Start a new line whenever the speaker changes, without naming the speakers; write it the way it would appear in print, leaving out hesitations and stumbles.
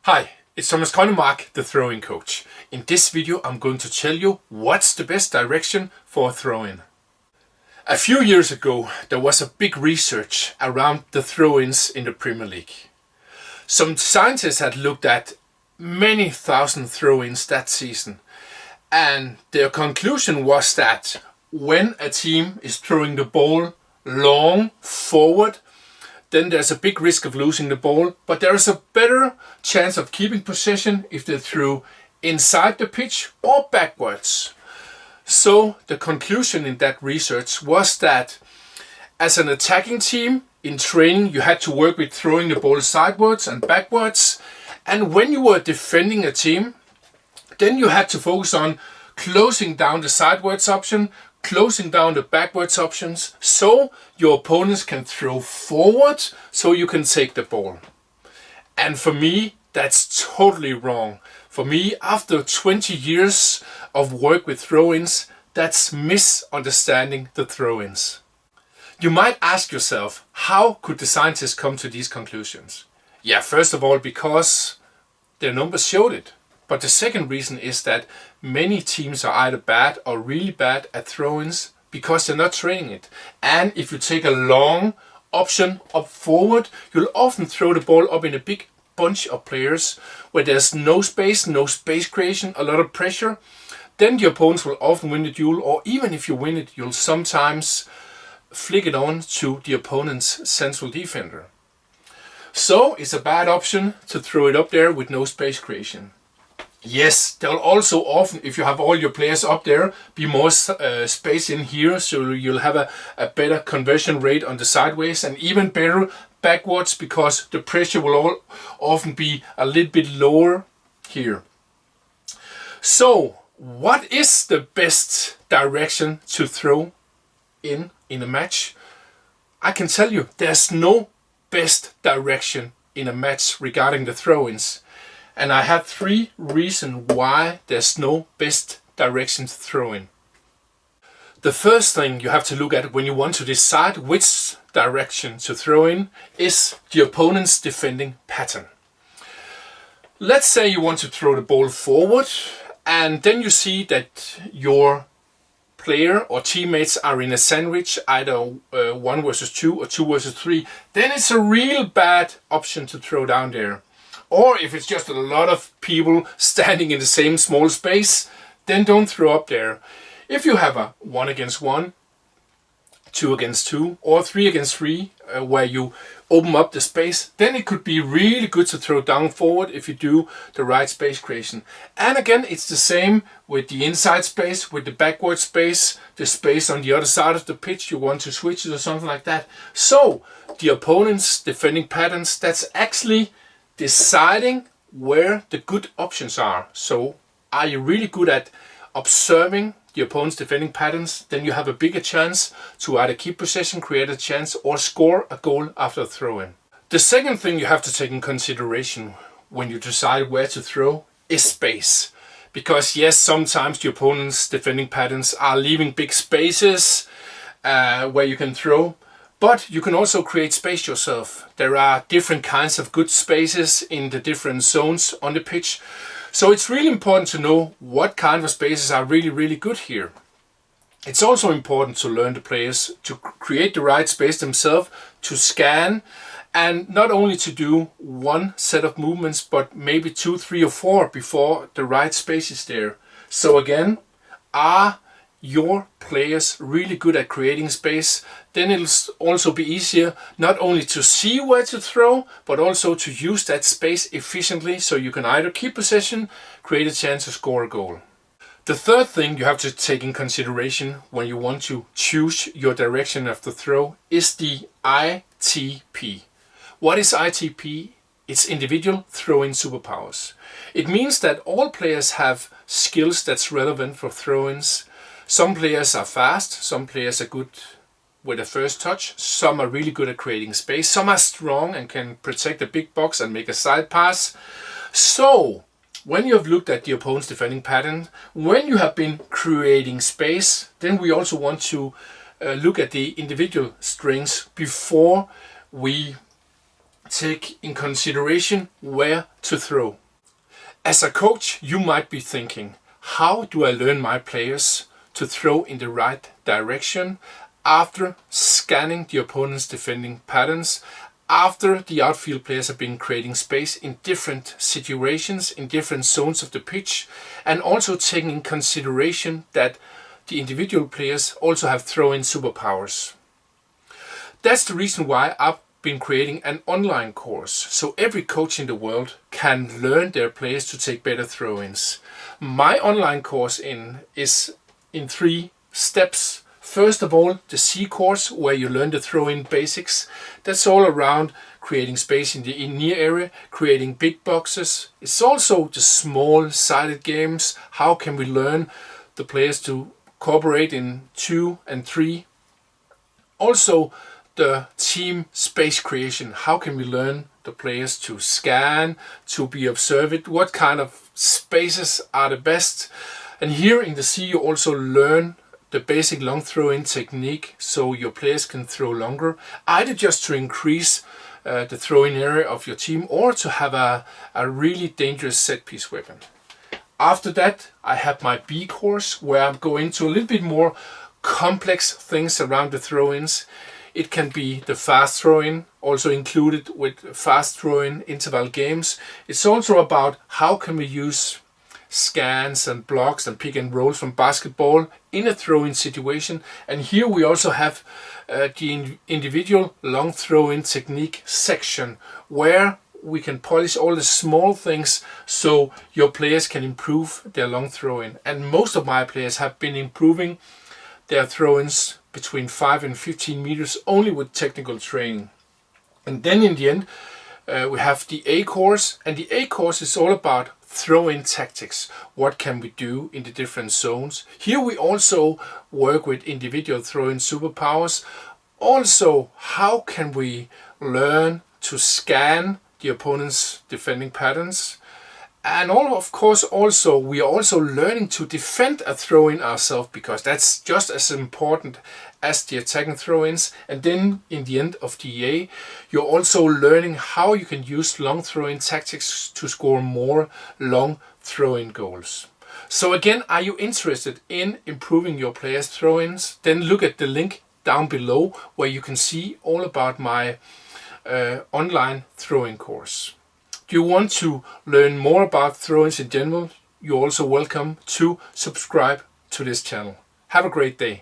Hi, it's Gronnemark, the throwing coach. In this video I'm going to tell you what's the best direction for a throw-in. A few years ago there was a big research around the throw-ins in the Premier League. Some scientists had looked at many thousand throw-ins that season, and their conclusion was that when a team is throwing the ball long forward, then there's a big risk of losing the ball, but there is a better chance of keeping possession if they threw inside the pitch or backwards. So the conclusion in that research was that as an attacking team in training you had to work with throwing the ball sideways and backwards, and when you were defending a team then you had to focus on closing down the sideways option, closing down the backwards options, so your opponents can throw forward so you can take the ball. And for me, that's totally wrong. For me, after 20 years of work with throw-ins, that's misunderstanding the throw-ins. You might ask yourself, how could the scientists come to these conclusions? Yeah, first of all, because their numbers showed it. But the second reason is that many teams are either bad or really bad at throw-ins because they're not training it. And if you take a long option up forward, you'll often throw the ball up in a big bunch of players where there's no space creation, a lot of pressure. Then the opponents will often win the duel, or even if you win it, you'll sometimes flick it on to the opponent's central defender. So it's a bad option to throw it up there with no space creation. Yes, there'll also often, if you have all your players up there, be more space in here, so you'll have a better conversion rate on the sideways and even better backwards because the pressure will often be a little bit lower here. So, what is the best direction to throw in a match? I can tell you, there's no best direction in a match regarding the throw-ins. And I have 3 reasons why there's no best direction to throw in. The first thing you have to look at when you want to decide which direction to throw in is the opponent's defending pattern. Let's say you want to throw the ball forward and then you see that your player or teammates are in a sandwich, either 1 versus 2 or 2 versus 3. Then it's a real bad option to throw down there. Or if it's just a lot of people standing in the same small space, then don't throw up there. If you have a 1 against 1, 2 against 2, or 3 against 3, where you open up the space, then it could be really good to throw down forward if you do the right space creation. And again, it's the same with the inside space, with the backward space, the space on the other side of the pitch, you want to switch it or something like that. So, the opponent's defending patterns, that's actually deciding where the good options are. So are you really good at observing the opponent's defending patterns? Then you have a bigger chance to either keep possession, create a chance, or score a goal after a throw-in. The second thing you have to take in consideration when you decide where to throw is space. Because yes, sometimes the opponent's defending patterns are leaving big spaces where you can throw. But you can also create space yourself. There are different kinds of good spaces in the different zones on the pitch. So it's really important to know what kind of spaces are really good here. It's also important to learn the players to create the right space themselves, to scan, and not only to do 1 set of movements, but maybe 2, 3 or 4 before the right space is there. So again, are your players really good at creating space? Then it'll also be easier not only to see where to throw, but also to use that space efficiently so you can either keep possession, create a chance to score a goal. The third thing you have to take in consideration when you want to choose your direction of the throw is the ITP. What is ITP? It's individual throw-in superpowers. It means that all players have skills that's relevant for throw-ins. Some players are fast, some players are good with a first touch, some are really good at creating space, some are strong and can protect a big box and make a side pass. So, when you have looked at the opponent's defending pattern, when you have been creating space, then we also want to look at the individual strengths before we take in consideration where to throw. As a coach, you might be thinking, how do I learn my players to throw in the right direction after scanning the opponent's defending patterns, after the outfield players have been creating space in different situations, in different zones of the pitch, and also taking in consideration that the individual players also have throw-in superpowers. That's the reason why I've been creating an online course, so every coach in the world can learn their players to take better throw-ins. My online course is in 3 steps. First of all, the C course, where you learn the throw-in basics. That's all around creating space in the near area, creating big boxes. It's also the small-sided games. How can we learn the players to cooperate in 2 and 3? Also, the team space creation. How can we learn the players to scan, to be observed? What kind of spaces are the best? And here in the C, you also learn the basic long throw-in technique, so your players can throw longer, either just to increase the throw-in area of your team or to have a really dangerous set-piece weapon. After that, I have my B course, where I'm going into a little bit more complex things around the throw-ins. It can be the fast throw-in, also included with fast throw-in interval games. It's also about how can we use scans and blocks and pick and rolls from basketball in a throw-in situation. And here we also have the individual long throw-in technique section, where we can polish all the small things so your players can improve their long throw-in. And most of my players have been improving their throw-ins between 5 and 15 meters only with technical training. And then in the end, we have the A course, and the A course is all about throw-in tactics. What can we do in the different zones? Here we also work with individual throw-in superpowers. Also, how can we learn to scan the opponent's defending patterns? And of course, also we are also learning to defend a throw-in ourselves, because that's just as important as the attacking throw-ins. And then in the end of the A, you're also learning how you can use long throw-in tactics to score more long throw-in goals. So again, are you interested in improving your players' throw-ins? Then look at the link down below, where you can see all about my online throw-in course. Do you want to learn more about throw-ins in general? You're also welcome to subscribe to this channel. Have a great day.